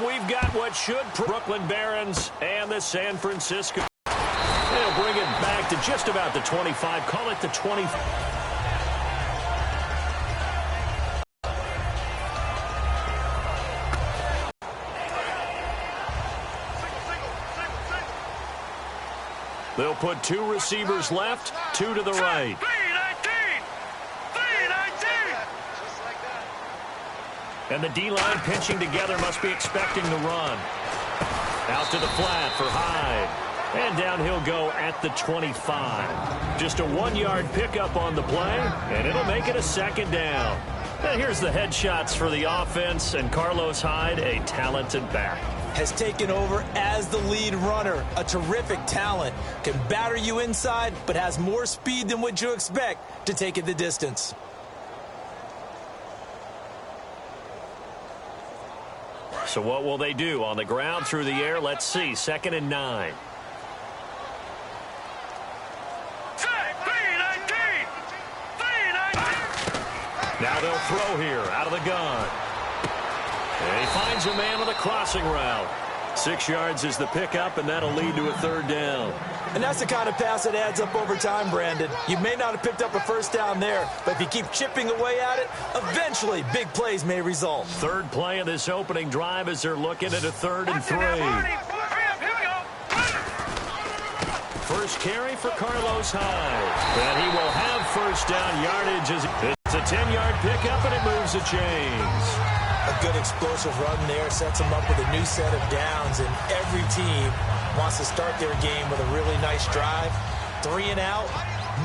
we've got what should Brooklyn Barons and the San Francisco. They'll bring it back to just about the 25. Call it the 20. They'll put two receivers left, two to the right. And the D-line pinching together must be expecting the run. Out to the flat for Hyde. And down he'll go at the 25. Just a 1-yard pickup on the play, and it'll make it a second down. And here's the headshots for the offense, and Carlos Hyde, a talented back. Has taken over as the lead runner. A terrific talent. Can batter you inside, but has more speed than what you expect to take it the distance. So what will they do? On the ground, through the air, let's see. 2nd and 9. Now they'll throw here out of the gun. And he finds a man on the crossing route. 6 yards is the pickup, and that'll lead to a 3rd down. And that's the kind of pass that adds up over time, Brandon. You may not have picked up a 1st down there, but if you keep chipping away at it, eventually big plays may result. 3rd play of this opening drive as they're looking at a 3rd and 3. First carry for Carlos Hyde. And he will have 1st down yardage. It's a 10-yard pickup, and it moves the chains. A good explosive run there sets them up with a new set of downs, and every team wants to start their game with a really nice drive. 3 and out.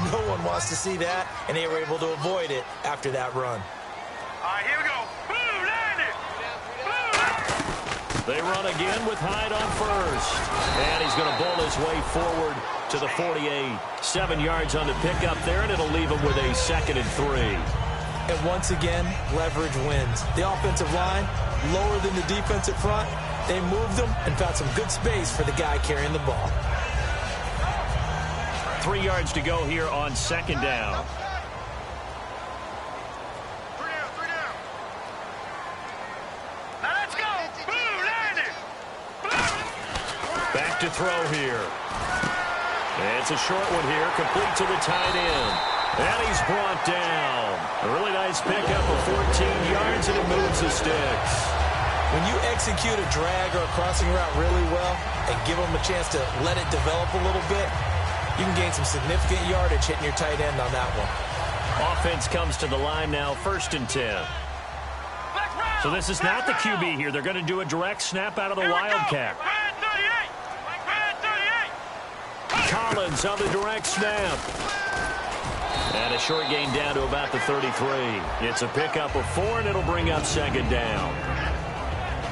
No one wants to see that, and they were able to avoid it after that run. All right, here we go. Boom, landed. They run again with Hyde on 1st. And he's going to bowl his way forward to the 48. 7 yards on the pickup there, and it'll leave him with a 2nd and 3. And once again, leverage wins. The offensive line, lower than the defensive front. They moved them and found some good space for the guy carrying the ball. 3 yards to go here on 2nd down. 3 down. Now let's go. Boom, landed. Back to throw here. And it's a short one here, complete to the tight end. And he's brought down. A really nice pickup of 14 yards, and it moves the sticks. When you execute a drag or a crossing route really well and give them a chance to let it develop a little bit, you can gain some significant yardage hitting your tight end on that one. Offense comes to the line now, 1st and 10. So this is not the QB here. They're going to do a direct snap out of the Wildcat. Collins on the direct snap. And a short gain down to about the 33. It's a pickup of 4, and it'll bring up 2nd down.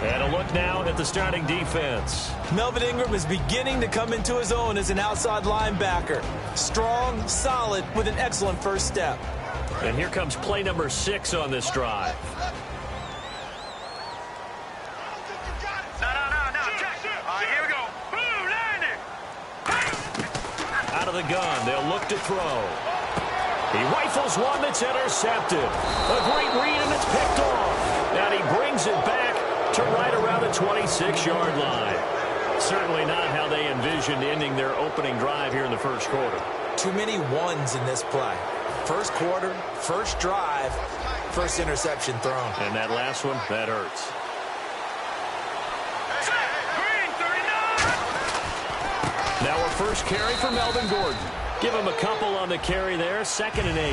And a look now at the starting defense. Melvin Ingram is beginning to come into his own as an outside linebacker. Strong, solid, with an excellent 1st step. And here comes play number 6 on this drive. No. All right, here we go. Boom, landed. Out of the gun, they'll look to throw. He rifles one that's intercepted. A great read, and it's picked off. And he brings it back to right around the 26-yard line. Certainly not how they envisioned ending their opening drive here in the 1st quarter. Too many ones in this play. 1st quarter, 1st drive, 1st interception thrown. And that last one, that hurts. Now a 1st carry for Melvin Gordon. Give him a couple on the carry there, 2nd and 8.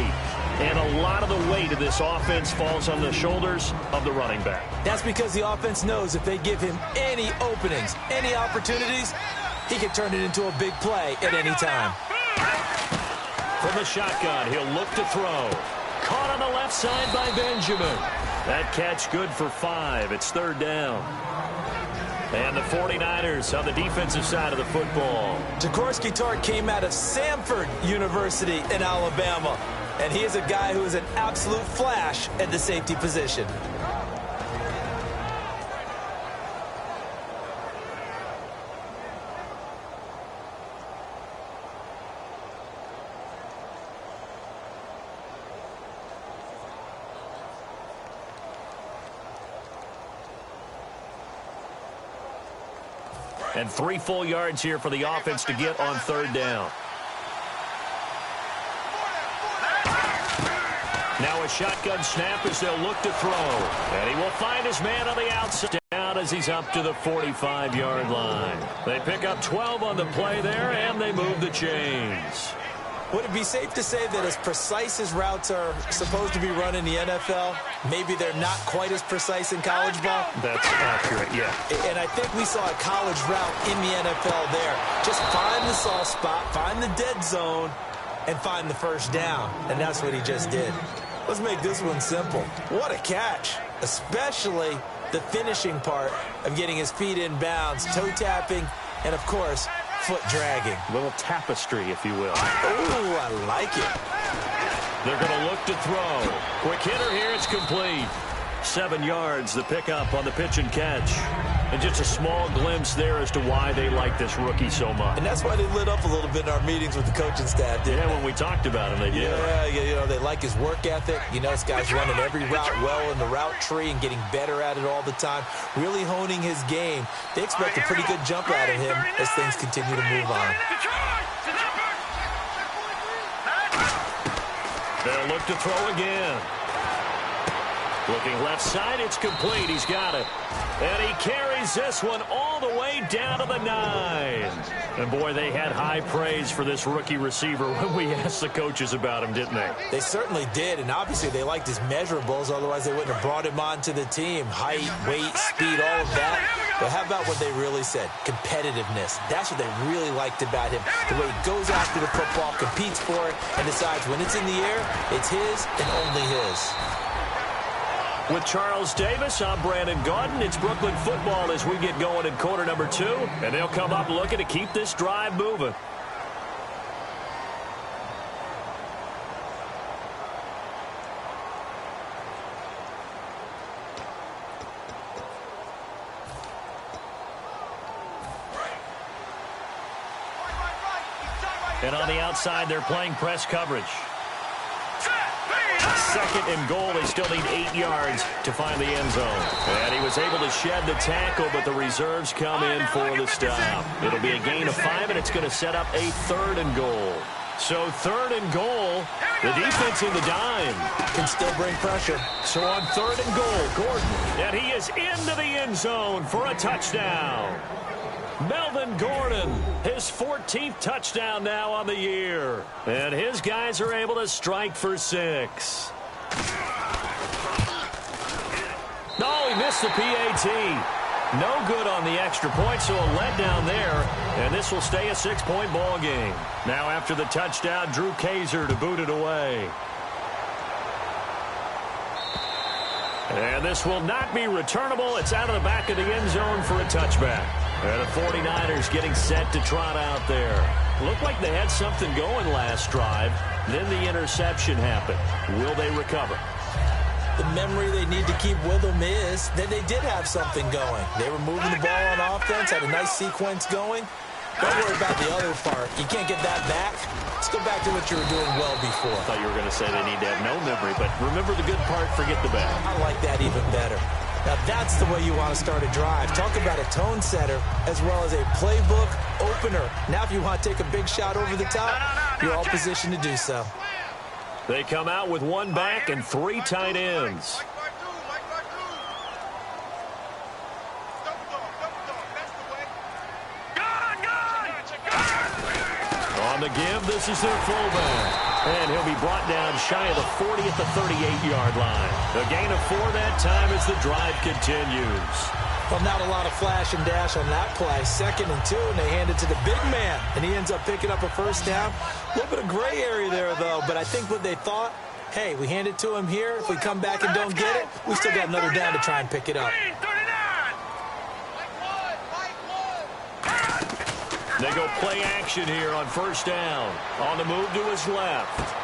And a lot of the weight of this offense falls on the shoulders of the running back. That's because the offense knows if they give him any openings, any opportunities, he can turn it into a big play at any time. From the shotgun, he'll look to throw. Caught on the left side by Benjamin. That catch good for 5. It's 3rd down. And the 49ers on the defensive side of the football. Jaworski Tartt came out of Samford University in Alabama. And he is a guy who is an absolute flash at the safety position. And 3 full yards here for the offense to get on 3rd down. Now a shotgun snap as they'll look to throw. And he will find his man on the outside down as he's up to the 45-yard line. They pick up 12 on the play there, and they move the chains. Would it be safe to say that as precise as routes are supposed to be run in the NFL, maybe they're not quite as precise in college ball? That's accurate, yeah. And I think we saw a college route in the NFL there. Just find the soft spot, find the dead zone, and find the first down. And that's what he just did. Let's make this one simple. What a catch, especially the finishing part of getting his feet in bounds, toe tapping, and, of course, foot dragging. A little tapestry, if you will. Ooh, I like it. They're going to look to throw. Quick hitter here. It's complete. 7 yards, the pickup on the pitch and catch. And just a small glimpse there as to why they like this rookie so much. And that's why they lit up a little bit in our meetings with the coaching staff, didn't they? When we talked about him, they did. Yeah, you know, they like his work ethic. You know, this guy's running every route well in the route tree and getting better at it all the time, really honing his game. They expect a pretty good jump out of him as things continue to move on. They'll look to throw again. Looking left side, it's complete. He's got it. And he carries this one all the way down to the 9. And, boy, they had high praise for this rookie receiver when we asked the coaches about him, didn't they? They certainly did, and obviously they liked his measurables. Otherwise, they wouldn't have brought him onto the team. Height, weight, speed, all of that. But how about what they really said? Competitiveness. That's what they really liked about him. The way he goes after the football, competes for it, and decides when it's in the air, it's his and only his. With Charles Davis, I'm Brandon Gaudin. It's Brooklyn football as we get going in quarter number 2. And they'll come up looking to keep this drive moving. And on the outside, they're playing press coverage. 2nd and goal. They still need 8 yards to find the end zone. And he was able to shed the tackle, but the reserves come in for the stop. It'll be a gain of 5, and it's going to set up a 3rd and goal. So 3rd and goal, the defense in the dime. Can still bring pressure. So on 3rd and goal, Gordon. And he is into the end zone for a touchdown. Melvin Gordon, his 14th touchdown now on the year. And his guys are able to strike for 6. No, he missed the PAT. No good on the extra point, so a letdown there. And this will stay a 6-point ball game. Now after the touchdown, Drew Kaiser to boot it away. And this will not be returnable. It's out of the back of the end zone for a touchback. And the 49ers getting set to trot out there. Looked like they had something going last drive. Then the interception happened. Will they recover? The memory they need to keep with them is that they did have something going. They were moving the ball on offense, had a nice sequence going. Don't worry about the other part. You can't get that back. Let's go back to what you were doing well before. I thought you were going to say they need to have no memory, but remember the good part, forget the bad. I like that even better. Now, that's the way you want to start a drive. Talk about a tone setter as well as a playbook opener. Now, if you want to take a big shot over the top, you're all positioned to do so. They come out with 1 back and 3 tight ends. On the give, this is their fullback. And he'll be brought down shy of the 40 at the 38-yard line. A gain of 4 that time as the drive continues. Well, not a lot of flash and dash on that play. 2nd and 2, and they hand it to the big man. And he ends up picking up a first down. A little bit of gray area there, though. But I think what they thought, hey, we hand it to him here. If we come back and don't get it, we still got another down to try and pick it up. They go play action here on first down. On the move to his left.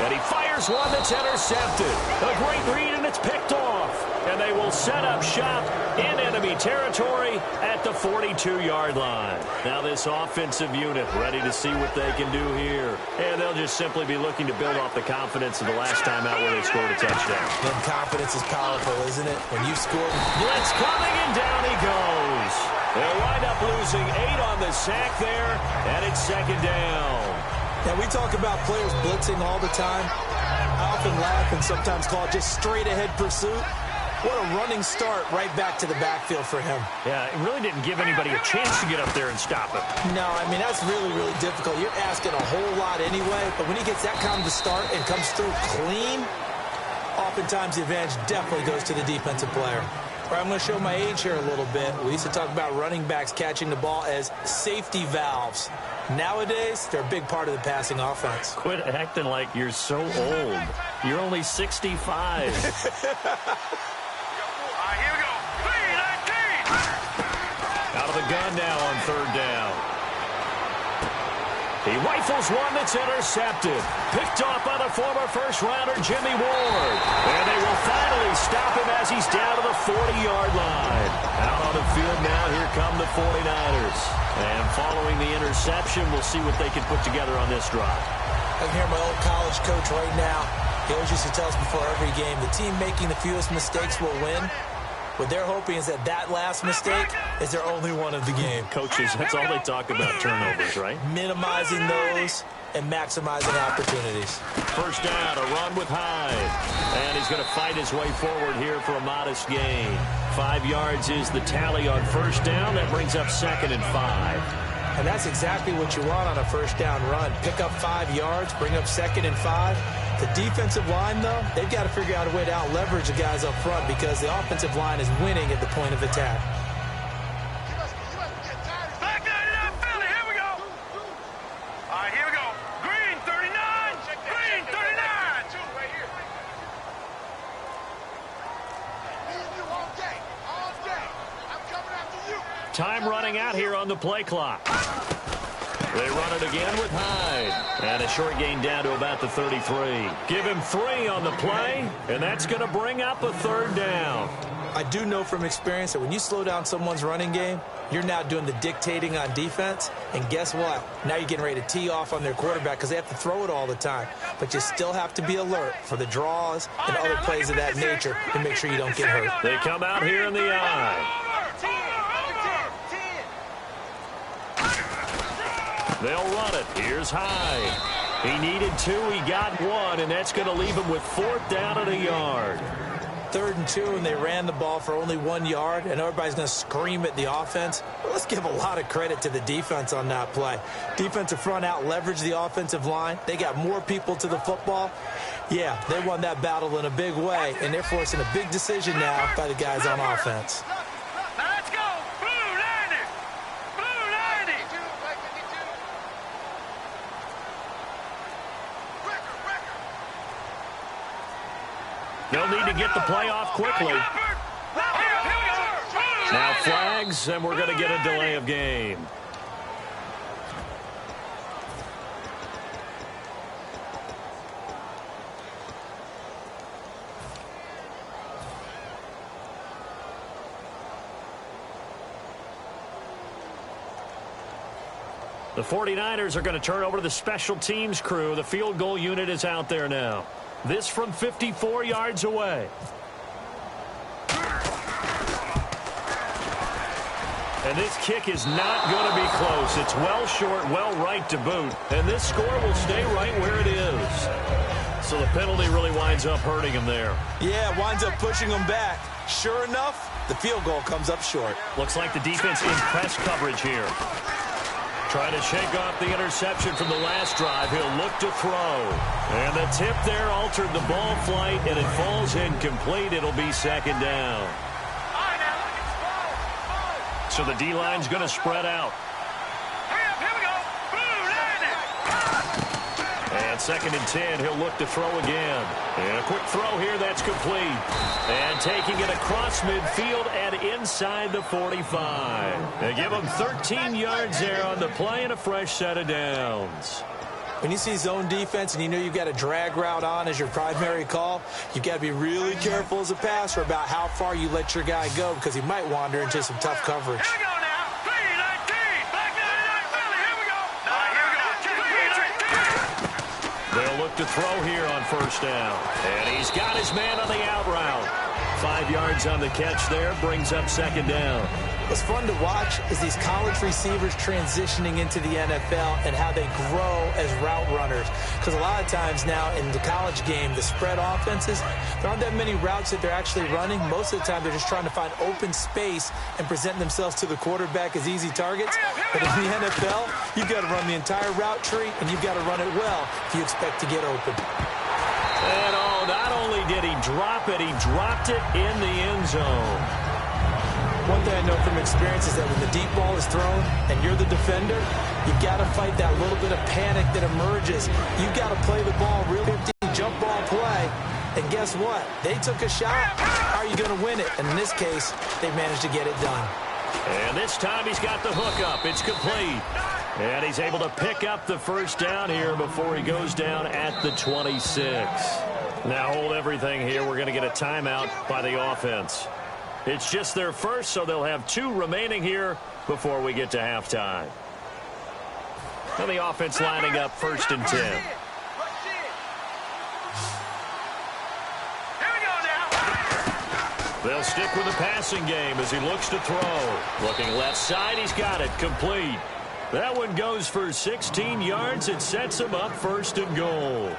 And he fires one that's intercepted. A great read, and it's picked off. And they will set up shop in enemy territory at the 42-yard line. Now this offensive unit ready to see what they can do here. And they'll just simply be looking to build off the confidence of the last time out where they scored a touchdown. And confidence is powerful, isn't it? When you score. Blitz coming, and down he goes. They'll wind up up losing 8 on the sack there, and it's second down. Now, we talk about players blitzing all the time. I often laugh and sometimes call it just straight-ahead pursuit. What a running start right back to the backfield for him. Yeah, it really didn't give anybody a chance to get up there and stop him. No, I mean, that's really, really difficult. You're asking a whole lot anyway, but when he gets that kind of a start and comes through clean, oftentimes the advantage definitely goes to the defensive player. All right, I'm going to show my age here a little bit. We used to talk about running backs catching the ball as safety valves. Nowadays, they're a big part of the passing offense. Quit acting like you're so old. You're only 65. Here we go. 3-19. Out of the gun now on third down. He rifles one that's intercepted. Picked off by the former first-rounder Jimmy Ward. And they will finally stop him as he's down to the 40-yard line. Out on the field now, here come the 49ers. And following the interception, we'll see what they can put together on this drive. I can hear my old college coach right now. He always used to tell us before every game, the team making the fewest mistakes will win. What they're hoping is that that last mistake is their only one of the game. Coaches, that's all they talk about, turnovers, right? Minimizing those and maximizing opportunities. First down, a run with Hyde. And he's going to fight his way forward here for a modest gain. 5 yards is the tally on first down. That brings up 2nd and 5. And that's exactly what you want on a first down run. Pick up 5 yards, bring up 2nd and 5. The defensive line, though, they've got to figure out a way to out-leverage the guys up front because the offensive line is winning at the point of attack. Back 99 Philly. Here we go. All right, here we go. Green 39. Green 39. Right here. All day. I'm coming after you. Time running out here on the play clock. They run it again with Hyde. And a short gain down to about the 33. Give him 3 on the play, and that's going to bring up a third down. I do know from experience that when you slow down someone's running game, you're now doing the dictating on defense. And guess what? Now you're getting ready to tee off on their quarterback because they have to throw it all the time. But you still have to be alert for the draws and other plays of that nature to make sure you don't get hurt. They come out here in the eye. They'll run it. Here's Hyde. He needed 2. He got 1, and that's going to leave him with 4th down at a yard. 3rd and 2, and they ran the ball for only 1 yard, and everybody's going to scream at the offense. Well, let's give a lot of credit to the defense on that play. Defensive front out leveraged the offensive line. They got more people to the football. Yeah, they won that battle in a big way, and they're forcing a big decision now by the guys on offense. Let's go. Blue 90. Blue 90. They'll need to get the play off quickly. Now flags, and we're going to get a delay of game. The 49ers are going to turn over to the special teams crew. The field goal unit is out there now. This from 54 yards away. And this kick is not going to be close. It's well short, well right to boot. And this score will stay right where it is. So the penalty really winds up hurting him there. Yeah, winds up pushing him back. Sure enough, the field goal comes up short. Looks like the defense in press coverage here. Trying to shake off the interception from the last drive. He'll look to throw. And the tip there altered the ball flight, and it falls incomplete. It'll be second down. So the D-line's going to spread out. Here we go. And 2nd and 10, he'll look to throw again. And a quick throw here, that's complete. And taking it across midfield and inside the 45. They give him 13 yards there on the play and a fresh set of downs. When you see zone defense and you know you've got a drag route on as your primary call, you've got to be really careful as a passer about how far you let your guy go because he might wander into some tough coverage. Here we go now. 3-19. Back 99 Philly. Here we go. They'll look to throw here on first down. And he's got his man on the out route. 5 yards on the catch there, brings up second down. What's fun to watch is these college receivers transitioning into the NFL and how they grow as route runners. Because a lot of times now in the college game, the spread offenses, there aren't that many routes that they're actually running. Most of the time, they're just trying to find open space and present themselves to the quarterback as easy targets. But in the NFL, you've got to run the entire route tree, and you've got to run it well if you expect to get open. And not only did he drop it, he dropped it in the end zone. One thing I know from experience is that when the deep ball is thrown and you're the defender, you've got to fight that little bit of panic that emerges. You've got to play the ball real 50 jump ball play. And guess what? They took a shot. How are you going to win it? And in this case, they managed to get it done. And this time he's got the hook up. It's complete. And he's able to pick up the first down here before he goes down at the 26. Now hold everything here. We're going to get a timeout by the offense. It's just their first, so they'll have 2 remaining here before we get to halftime. And the offense lining up 1st and 10. They'll stick with the passing game as he looks to throw. Looking left side, he's got it. Complete. That one goes for 16 yards. It sets him up 1st and goal.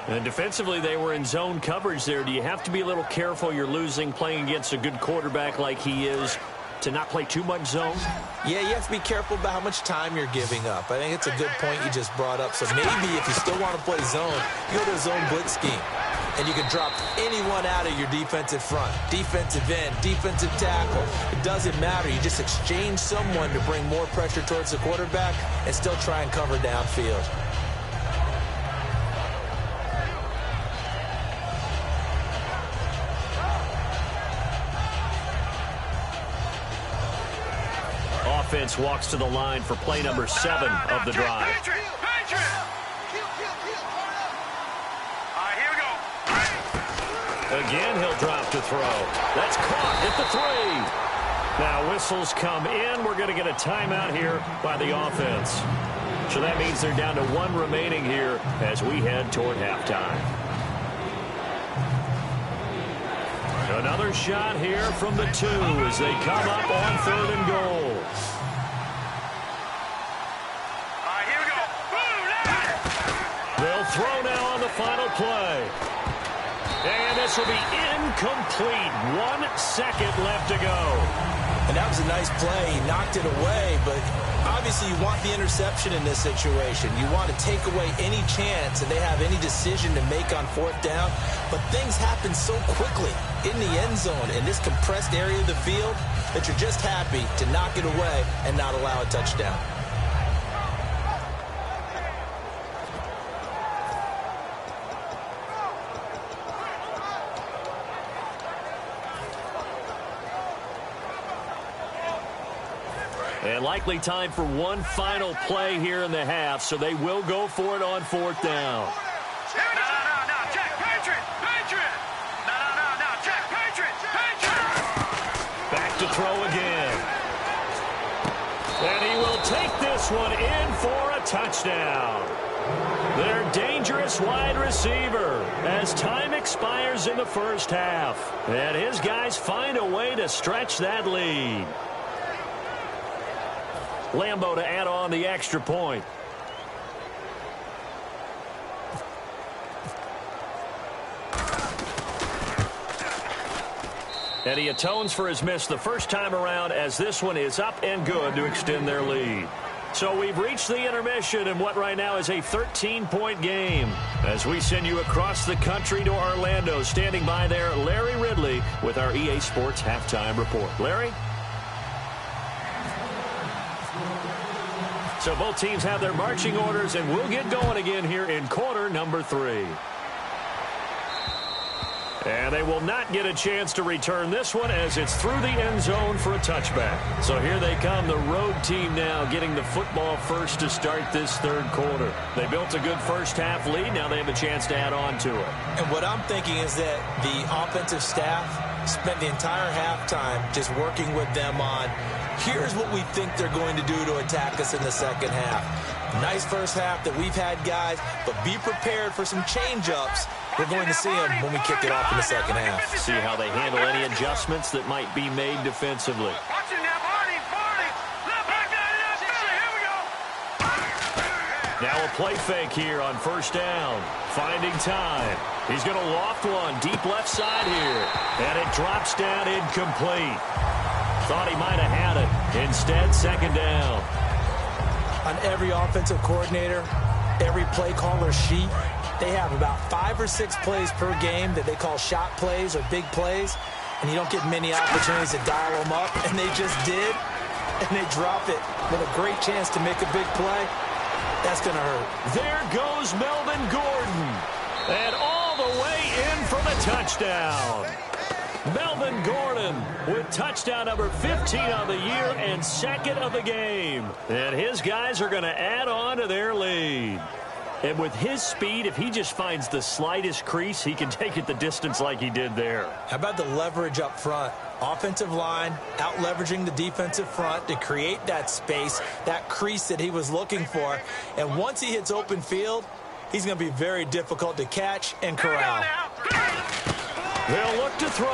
And defensively, they were in zone coverage there. Do you have to be a little careful? You're losing playing against a good quarterback like he is to not play too much zone? Yeah, you have to be careful about how much time you're giving up. I think it's a good point you just brought up. So maybe if you still want to play zone, you go to a zone blitz scheme. And you can drop anyone out of your defensive front. Defensive end, defensive tackle. It doesn't matter. You just exchange someone to bring more pressure towards the quarterback and still try and cover downfield. Offense walks to the line for play number 7 of the drive. Again, he'll drop to throw. That's caught at the 3. Now whistles come in. We're going to get a timeout here by the offense. So that means they're down to 1 remaining here as we head toward halftime. Another shot here from the 2 as they come up on 3rd and goal. They'll throw now on the final play. And this will be incomplete. 1 second left to go. And that was a nice play. He knocked it away, but obviously you want the interception in this situation. You want to take away any chance that they have any decision to make on 4th down. But things happen so quickly in the end zone in this compressed area of the field that you're just happy to knock it away and not allow a touchdown. And likely time for 1 final play here in the half, so they will go for it on 4th down. No, check, Patriot! No, check, Patriot! Back to throw again. And he will take this one in for a touchdown. Their dangerous wide receiver as time expires in the first half. And his guys find a way to stretch that lead. Lambo to add on the extra point. And he atones for his miss the first time around as this one is up and good to extend their lead. So we've reached the intermission in what right now is a 13-point game. As we send you across the country to Orlando, standing by there, Larry Ridley with our EA Sports Halftime Report. Larry? So both teams have their marching orders, and we'll get going again here in quarter number 3. And they will not get a chance to return this one as it's through the end zone for a touchback. So here they come, the road team now getting the football first to start this 3rd quarter. They built a good first half lead. Now they have a chance to add on to it. And what I'm thinking is that the offensive staff spent the entire halftime just working with them on, here's what we think they're going to do to attack us in the second half. Nice first half that we've had, guys, but be prepared for some change-ups. We're going to see them when we kick it off in the second half. See how they handle any adjustments that might be made defensively. Watch him now, Barney. Now a play fake here on first down. Finding time. He's going to loft one deep left side here. And it drops down incomplete. Thought he might have had it. Instead, second down. On every offensive coordinator, every play caller sheet, they have about 5 or 6 plays per game that they call shot plays or big plays. And you don't get many opportunities to dial them up. And they just did. And they drop it with a great chance to make a big play. That's going to hurt. There goes Melvin Gordon. And all the way in for the touchdown. Melvin Gordon with touchdown number 15 on the year and second of the game. And his guys are going to add on to their lead. And with his speed, if he just finds the slightest crease, he can take it the distance like he did there. How about the leverage up front? Offensive line out leveraging the defensive front to create that space, that crease that he was looking for. And once he hits open field, he's going to be very difficult to catch and corral. They'll look to throw.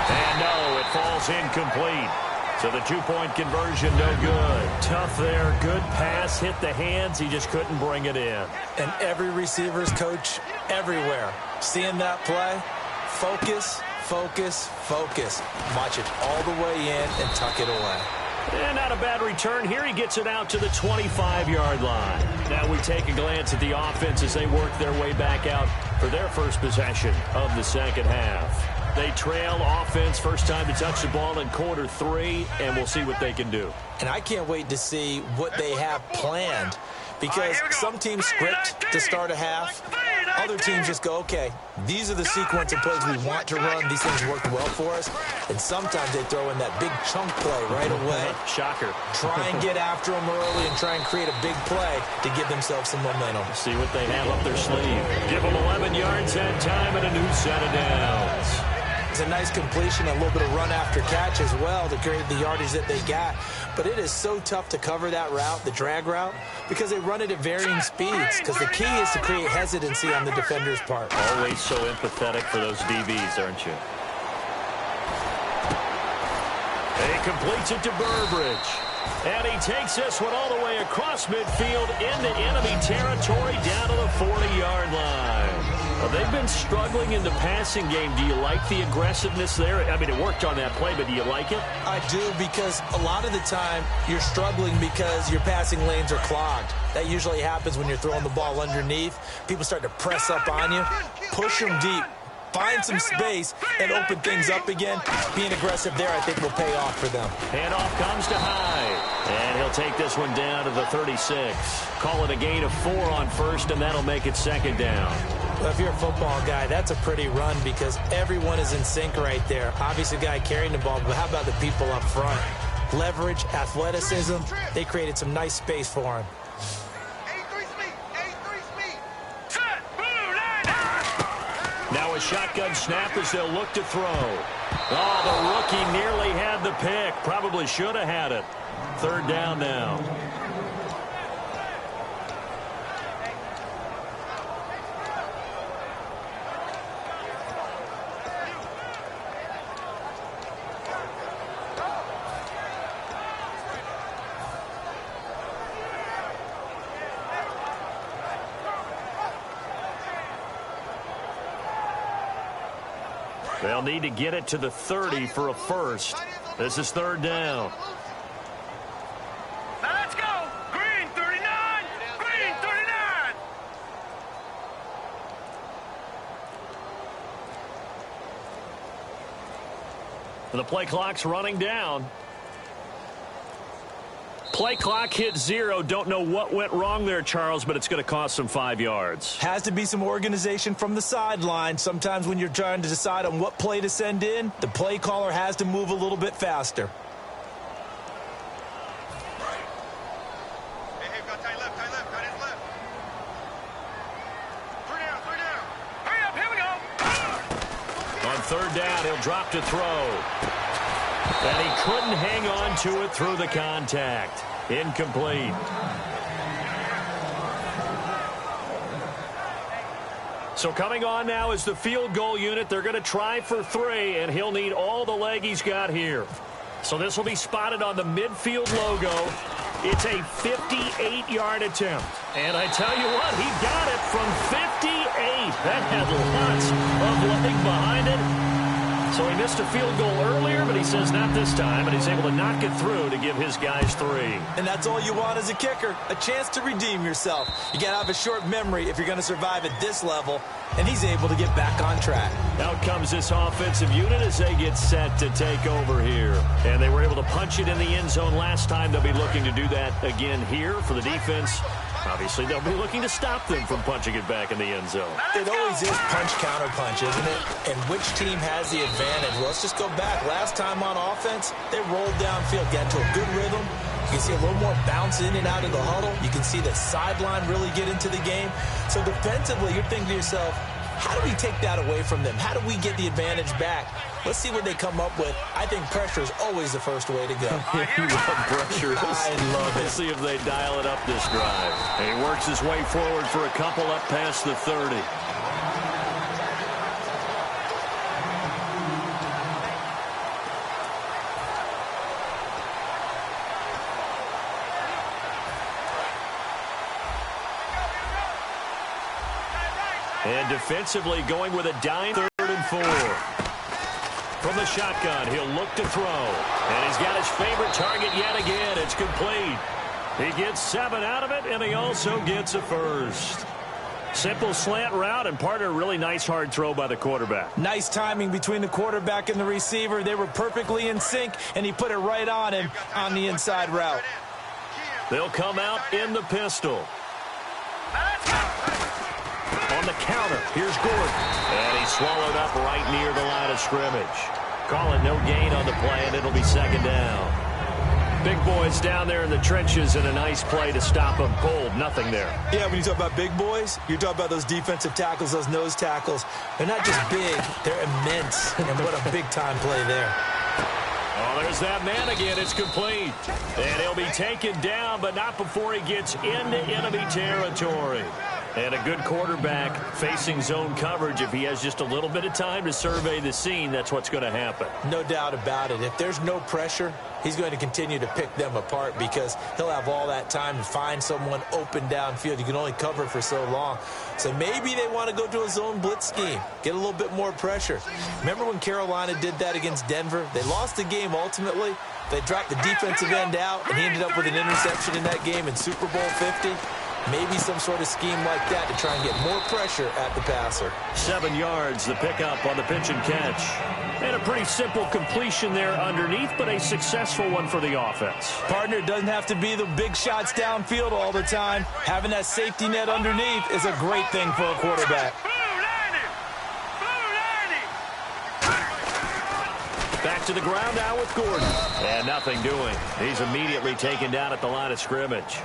And no, it falls incomplete. So the two-point conversion, no good. Tough there, good pass, hit the hands. He just couldn't bring it in. And every receiver's coach everywhere, seeing that play, focus, focus, focus. Watch it all the way in and tuck it away. And not a bad return here. He gets it out to the 25-yard line. Now we take a glance at the offense as they work their way back out for their first possession of the second half. They trail offense, first time to touch the ball in quarter 3, and we'll see what they can do. And I can't wait to see what they have planned, because some teams script to start a half. Other teams just go, okay, these are the sequence of plays we want to run. These things work well for us. And sometimes they throw in that big chunk play right away. Shocker. Try and get after them early and try and create a big play to give themselves some momentum. See what they have up their sleeve. Give them 11 yards that time and a new set of downs. It's a nice completion, a little bit of run after catch as well to create the yardage that they got. But it is so tough to cover that route, the drag route, because they run it at varying speeds. Because the key is to create hesitancy on the defender's part. Always so empathetic for those DBs, aren't you? He completes it to Burbridge. And he takes this one all the way across midfield into enemy territory down to the 40-yard line. Well, they've been struggling in the passing game. Do you like the aggressiveness there? I mean, it worked on that play, but do you like it? I do, because a lot of the time you're struggling because your passing lanes are clogged. That usually happens when you're throwing the ball underneath. People start to press up on you, push them deep, find some space, and open things up again. Being aggressive there, I think, will pay off for them. Handoff comes to Hyde. And he'll take this one down to the 36. Call it a gain of 4 on first, and that'll make it second down. Well, if you're a football guy, that's a pretty run because everyone is in sync right there. Obviously, the guy carrying the ball, but how about the people up front? Leverage, athleticism, they created some nice space for him. Now a shotgun snap as they'll look to throw. Oh, the rookie nearly had the pick. Probably should have had it. Third down now. They'll need to get it to the 30 for a first. This is third down. Now let's go. Green 39. Green 39. The play clock's running down. Play clock hit 0. Don't know what went wrong there, Charles, but it's going to cost them 5 yards. Has to be some organization from the sideline. Sometimes when you're trying to decide on what play to send in, the play caller has to move a little bit faster. Hey, got tight left, tight left. 3 down. Hurry up, here we go. On third down, he'll drop to throw. And he couldn't hang on to it through the contact. Incomplete. So coming on now is the field goal unit. They're going to try for 3, and he'll need all the leg he's got here. So this will be spotted on the midfield logo. It's a 58-yard attempt. And I tell you what, he got it from 58. That had lots of leg behind it. So he missed a field goal earlier, but he says not this time, and he's able to knock it through to give his guys 3. And that's all you want as a kicker, a chance to redeem yourself. You got to have a short memory if you're going to survive at this level, and he's able to get back on track. Out comes this offensive unit as they get set to take over here. And they were able to punch it in the end zone last time. They'll be looking to do that again here for the defense. Obviously, they'll be looking to stop them from punching it back in the end zone. It always is punch-counter-punch, isn't it? And which team has the advantage? Well, let's just go back. Last time on offense, they rolled downfield, got into a good rhythm. You can see a little more bounce in and out of the huddle. You can see the sideline really get into the game. So defensively, you're thinking to yourself, how do we take that away from them? How do we get the advantage back? Let's see what they come up with. I think pressure is always the first way to go. You love pressure. I love it. Let's see if they dial it up this drive. And he works his way forward for a couple up past the 30. And defensively going with a dime 3rd and 4. From the shotgun, he'll look to throw. And he's got his favorite target yet again. It's complete. He gets 7 out of it, and he also gets a first. Simple slant route, and part of a really nice hard throw by the quarterback. Nice timing between the quarterback and the receiver. They were perfectly in sync, and he put it right on him on the inside route. They'll come out in the pistol. On the counter, here's Gordon. And he's swallowed up right near the line of scrimmage. Call it no gain on the play, and it'll be 2nd down. Big boys down there in the trenches, and a nice play to stop them cold. Nothing there. Yeah, when you talk about big boys, you're talking about those defensive tackles, those nose tackles. They're not just big, they're immense. And what a big-time play there. Oh, there's that man again. It's complete. And he'll be taken down, but not before he gets into enemy territory. And a good quarterback facing zone coverage. If he has just a little bit of time to survey the scene, that's what's going to happen. No doubt about it. If there's no pressure, he's going to continue to pick them apart because he'll have all that time to find someone open downfield. You can only cover for so long. So maybe they want to go to a zone blitz scheme, get a little bit more pressure. Remember when Carolina did that against Denver? They lost the game ultimately. They dropped the defensive end out, and he ended up with an interception in that game in Super Bowl 50. Maybe some sort of scheme like that to try and get more pressure at the passer. 7 yards, the pickup on the pitch and catch. And a pretty simple completion there underneath, but a successful one for the offense. Partner, it doesn't have to be the big shots downfield all the time. Having that safety net underneath is a great thing for a quarterback. Back to the ground now with Gordon. And nothing doing. He's immediately taken down at the line of scrimmage.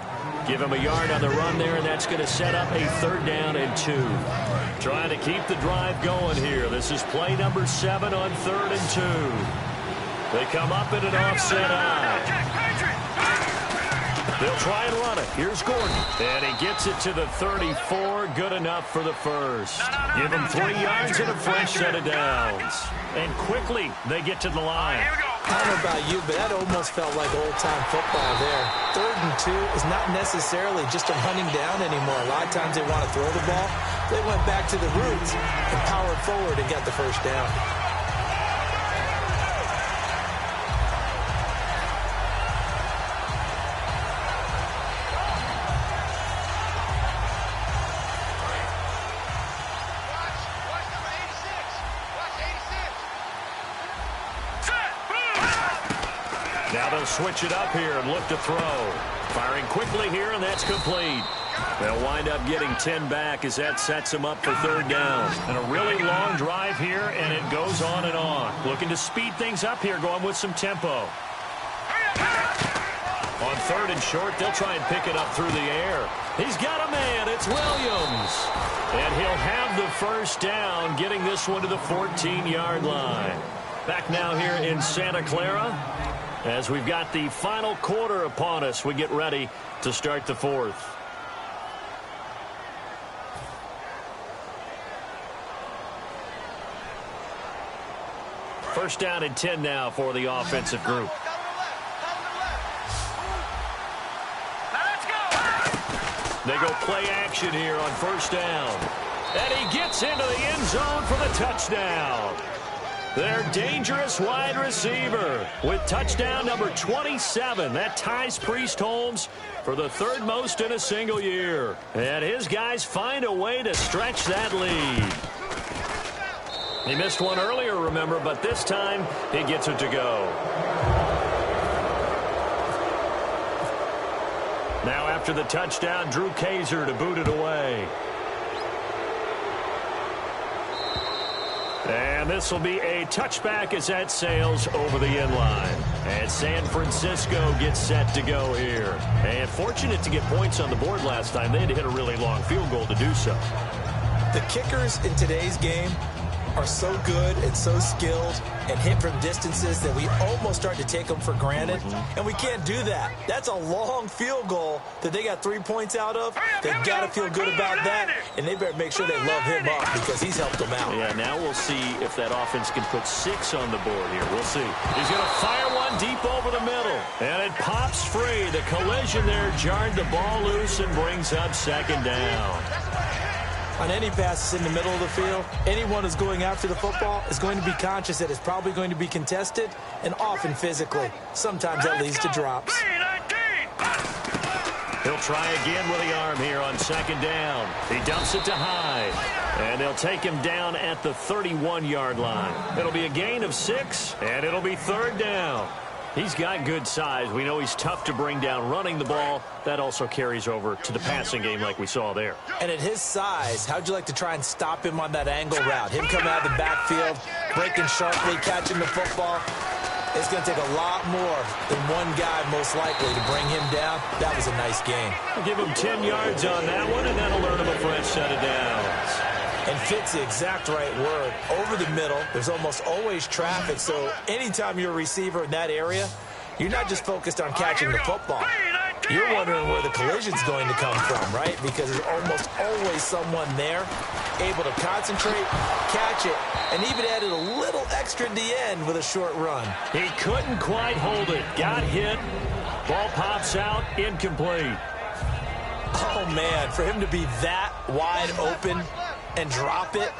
Give him a yard on the run there, and that's going to set up a 3rd down and 2. Trying to keep the drive going here. This is play number 7 on 3rd and 2. They come up in an offset eye. They'll try and run it. Here's Gordon. And he gets it to the 34. Good enough for the first. Give him 3 yards and a fresh set of downs. And quickly, they get to the line. I don't know about you, but that almost felt like old-time football there. 3rd and 2 is not necessarily just a running down anymore. A lot of times they want to throw the ball. They went back to the roots and powered forward and got the first down. Now they'll switch it up here and look to throw. Firing quickly here, and that's complete. They'll wind up getting 10 back as that sets them up for 3rd down. And a really long drive here, and it goes on and on. Looking to speed things up here, going with some tempo. On 3rd and short, they'll try and pick it up through the air. He's got a man. It's Williams. And he'll have the first down, getting this one to the 14-yard line. Back now here in Santa Clara. As we've got the final quarter upon us, we get ready to start the 4th. First down and 10 now for the offensive group. They go play action here on first down. And he gets into the end zone for the touchdown. Their dangerous wide receiver with touchdown number 27. That ties Priest Holmes for the third most in a single year. And his guys find a way to stretch that lead. He missed one earlier, remember, but this time he gets it to go. Now after the touchdown, Drew Kaiser to boot it away. And this will be a touchback as that sails over the end line. And San Francisco gets set to go here. And fortunate to get points on the board last time. They had to hit a really long field goal to do so. The kickers in today's game are so good and so skilled and hit from distances that we almost start to take them for granted. And we can't do that. That's a long field goal that they got 3 points out of. They've got to feel good about that, and they better make sure they love him up because he's helped them out. Yeah, now we'll see if that offense can put 6 on the board here. We'll see. He's going to fire one deep over the middle, and it pops free. The collision there jarred the ball loose and brings up second down. On any passes in the middle of the field, anyone who's going after the football is going to be conscious that it's probably going to be contested and often physically. Sometimes that leads to drops. He'll try again with the arm here on second down. He dumps it to Hyde, and they'll take him down at the 31-yard line. It'll be a gain of 6, and it'll be third down. He's got good size. We know he's tough to bring down running the ball. That also carries over to the passing game like we saw there. And at his size, how'd you like to try and stop him on that angle route? Him coming out of the backfield, breaking sharply, catching the football. It's going to take a lot more than one guy most likely to bring him down. That was a nice game. We'll give him 10 yards on that one, and that'll earn him a fresh set of downs. And fit's the exact right word. Over the middle, there's almost always traffic, so anytime you're a receiver in that area, you're not just focused on catching the football. You're wondering where the collision's going to come from, right? Because there's almost always someone there able to concentrate, catch it, and even added a little extra at the end with a short run. He couldn't quite hold it. Got hit. Ball pops out, incomplete. Oh, man, for him to be that wide open and drop it.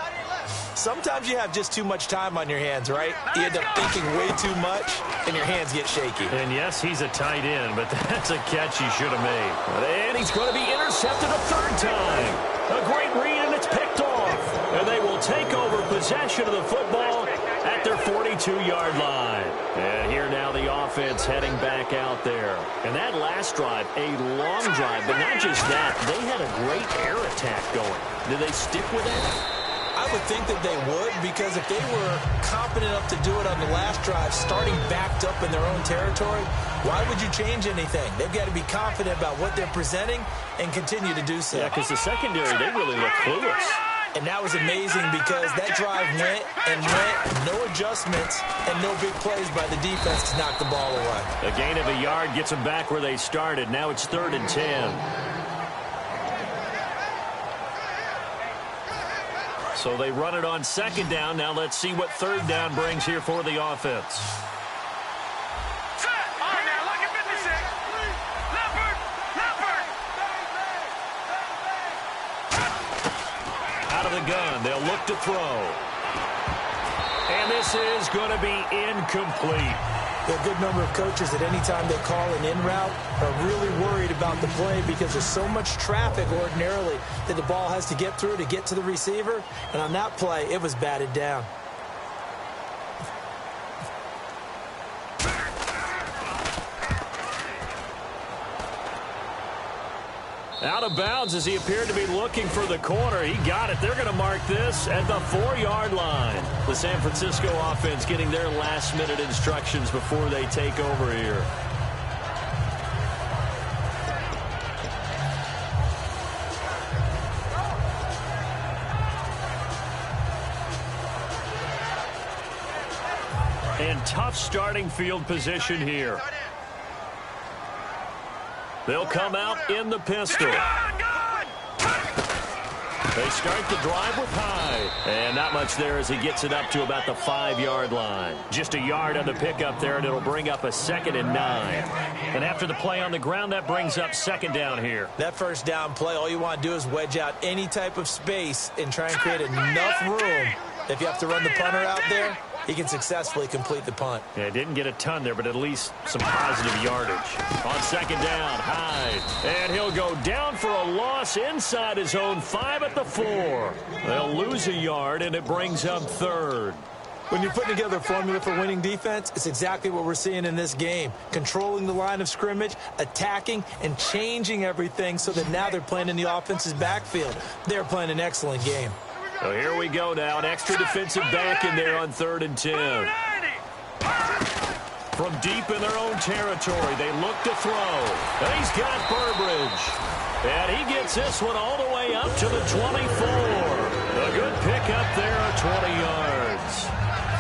Sometimes you have just too much time on your hands, right? You end up thinking way too much, and your hands get shaky. And yes, he's a tight end, but that's a catch he should have made. And he's going to be intercepted a third time. A great read, and it's picked off. And they will take over possession of the football at their 42-yard line. And here now the offense heading back out there. And that last drive, a long drive, but not just that. They had a great air attack going. Did they stick with that? I would think that they would, because if they were competent enough to do it on the last drive, starting backed up in their own territory, why would you change anything? They've got to be confident about what they're presenting and continue to do so. Yeah, because the secondary, they really look clueless. And that was amazing because that drive went and went, no adjustments, and no big plays by the defense to knock the ball away. A gain of a yard gets them back where they started. Now it's 3rd and 10. So they run it on second down. Now let's see what third down brings here for the offense. Out of the gun, they'll look to throw. And this is going to be incomplete. A good number of coaches at any time they call an in route are really worried about the play because there's so much traffic ordinarily that the ball has to get through to get to the receiver. And on that play, it was batted down. Out of bounds as he appeared to be looking for the corner. He got it. They're going to mark this at the 4-yard line. The San Francisco offense getting their last-minute instructions before they take over here. And tough starting field position here. They'll come out in the pistol. They start the drive with Hyde. And not much there as he gets it up to about the 5-yard line. Just a yard on the pickup there, and it'll bring up a 2nd and 9. And after the play on the ground, that brings up 2nd down here. That first down play, all you want to do is wedge out any type of space and try and create enough room. If you have to run the punter out there, he can successfully complete the punt. Yeah, didn't get a ton there, but at least some positive yardage. On 2nd down, Hyde. And he'll go down for a loss inside his own 5 at the 4. They'll lose a yard, and it brings up 3rd. When you're putting together a formula for winning defense, it's exactly what we're seeing in this game. Controlling the line of scrimmage, attacking, and changing everything so that now they're playing in the offense's backfield. They're playing an excellent game. So here we go now. An extra defensive back in there on 3rd and 10. From deep in their own territory, they look to throw. And he's got Burbridge. And he gets this one all the way up to the 24. A good pickup there at 20 yards.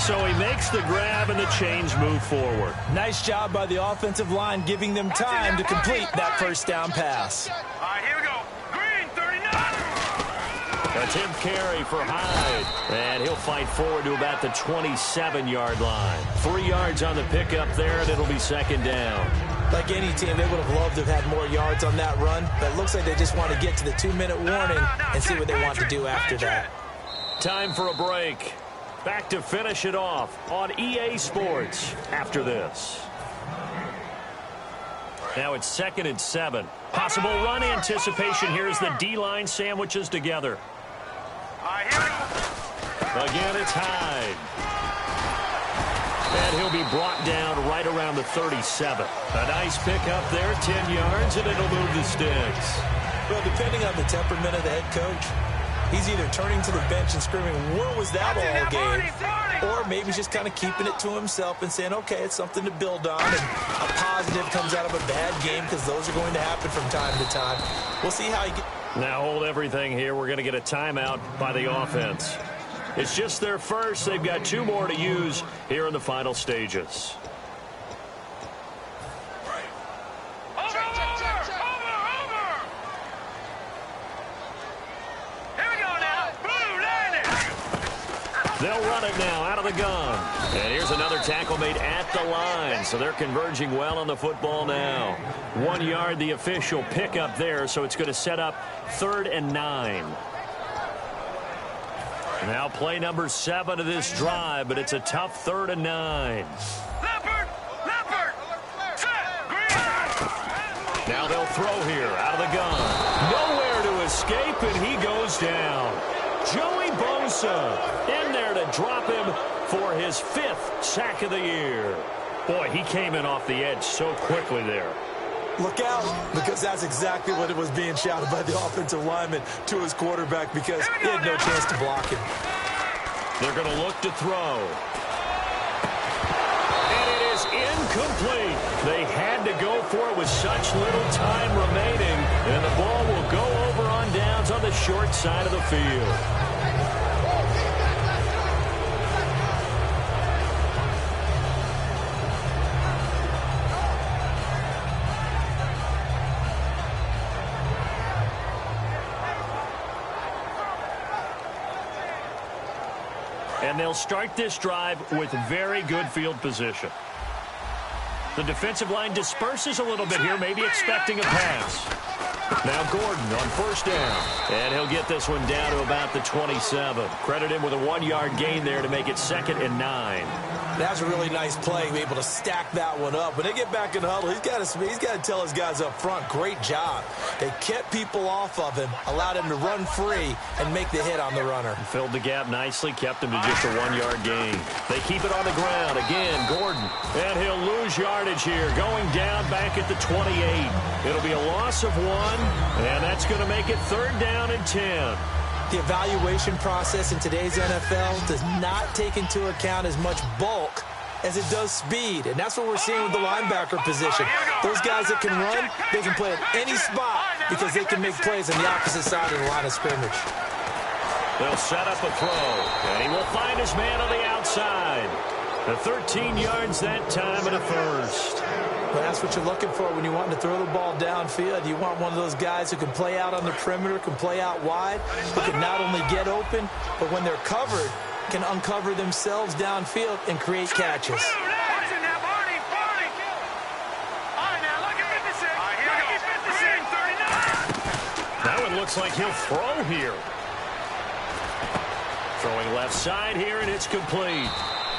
So he makes the grab and the chains move forward. Nice job by the offensive line giving them time to complete that first down pass. All right, here we go. Green, 39. Attempt carry for Hyde. And he'll fight forward to about the 27-yard line. 3 yards on the pickup there, and it'll be 2nd down. Like any team, they would have loved to have had more yards on that run, but it looks like they just want to get to the 2-minute warning and see what they want to do after that. Time for a break. Back to finish it off on EA Sports after this. Now it's 2nd and 7. Possible run anticipation here as the D-line sandwiches together. All right, here we go. Again, it's Hyde. And he'll be brought down right around the 37. A nice pickup there, 10 yards, and it'll move the sticks. Well, depending on the temperament of the head coach, he's either turning to the bench and screaming, where was that all game? Or maybe he's just kind of keeping it to himself and saying, okay, it's something to build on. And a positive comes out of a bad game because those are going to happen from time to time. We'll see how he gets. Now hold everything here. We're going to get a timeout by the offense. It's just their first. They've got 2 more to use here in the final stages. They'll run it now out of the gun. And here's another tackle made at the line. So they're converging well on the football now. 1 yard, the official pickup there. So it's going to set up 3rd and 9. Now play number 7 of this drive, but it's a tough 3rd and 9. Leopard! Set! Green! Now they'll throw here out of the gun. Nowhere to escape, and he goes down. Joey Bosa in there to drop him for his 5th sack of the year. Boy, he came in off the edge so quickly there. Look out, because that's exactly what it was being shouted by the offensive lineman to his quarterback because he had no chance to block him. They're going to look to throw. And it is incomplete. They had to go for it with such little time remaining, and the ball will go over on downs on the short side of the field. And they'll start this drive with very good field position. The defensive line disperses a little bit here, maybe expecting a pass. Now Gordon on 1st down. And he'll get this one down to about the 27. Credit him with a 1-yard gain there to make it 2nd and 9. That's a really nice play, be able to stack that one up. When they get back in the huddle, he's got to tell his guys up front, great job. They kept people off of him, allowed him to run free, and make the hit on the runner. Filled the gap nicely, kept him to just a 1-yard gain. They keep it on the ground. Again, Gordon. And he'll lose yardage here, going down back at the 28. It'll be a loss of 1, and that's going to make it 3rd down and 10. The evaluation process in today's NFL does not take into account as much bulk as it does speed, and that's what we're seeing with the linebacker position. Those guys that can run, they can play at any spot because they can make plays on the opposite side of the line of scrimmage. They'll set up a throw, and he will find his man on the outside. The 13 yards that time and a first. Well, that's what you're looking for when you want to throw the ball downfield. You want one of those guys who can play out on the perimeter, can play out wide, who can not only get open, but when they're covered, can uncover themselves downfield and create catches. That one looks like he'll throw here. Throwing left side here, and it's complete.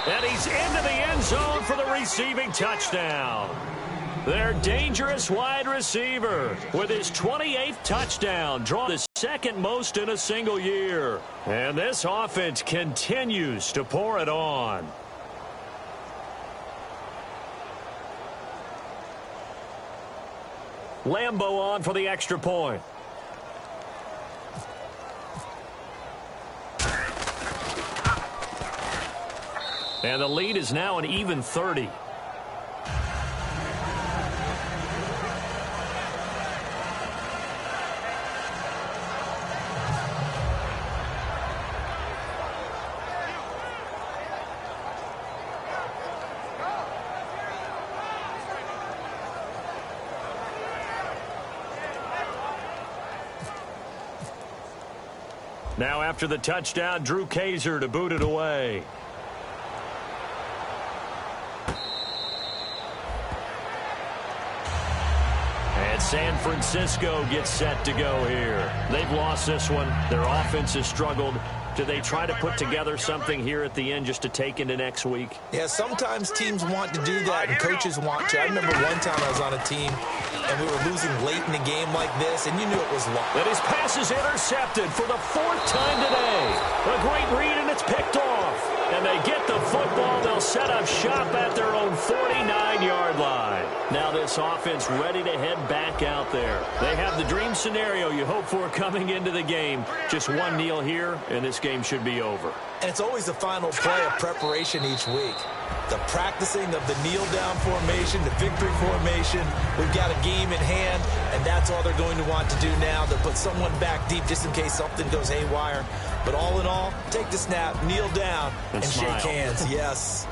And he's into the end zone for the receiving touchdown. Their dangerous wide receiver with his 28th touchdown, drawing the second most in a single year. And this offense continues to pour it on. Lambo on for the extra point. And the lead is now an even 30. Now after the touchdown, Drew Kaiser to boot it away. And San Francisco gets set to go here. They've lost this one. Their offense has struggled. Do they try to put together something here at the end just to take into next week? Yeah, sometimes teams want to do that, and coaches want to. I remember one time I was on a team, and we were losing late in a game like this, and you knew it was lost. And his pass is intercepted for the 4th time today. A great read, and it's picked off. And they get the football. They'll set up shop at their own 49-yard line. Now this offense ready to head back out there. They have the dream scenario you hope for coming into the game. Just one kneel here, and this game should be over. And it's always the final play of preparation each week. The practicing of the kneel-down formation, the victory formation. We've got a game in hand, and that's all they're going to want to do now. They'll put someone back deep just in case something goes haywire. But all in all, take the snap, kneel down, and shake hands. Yes.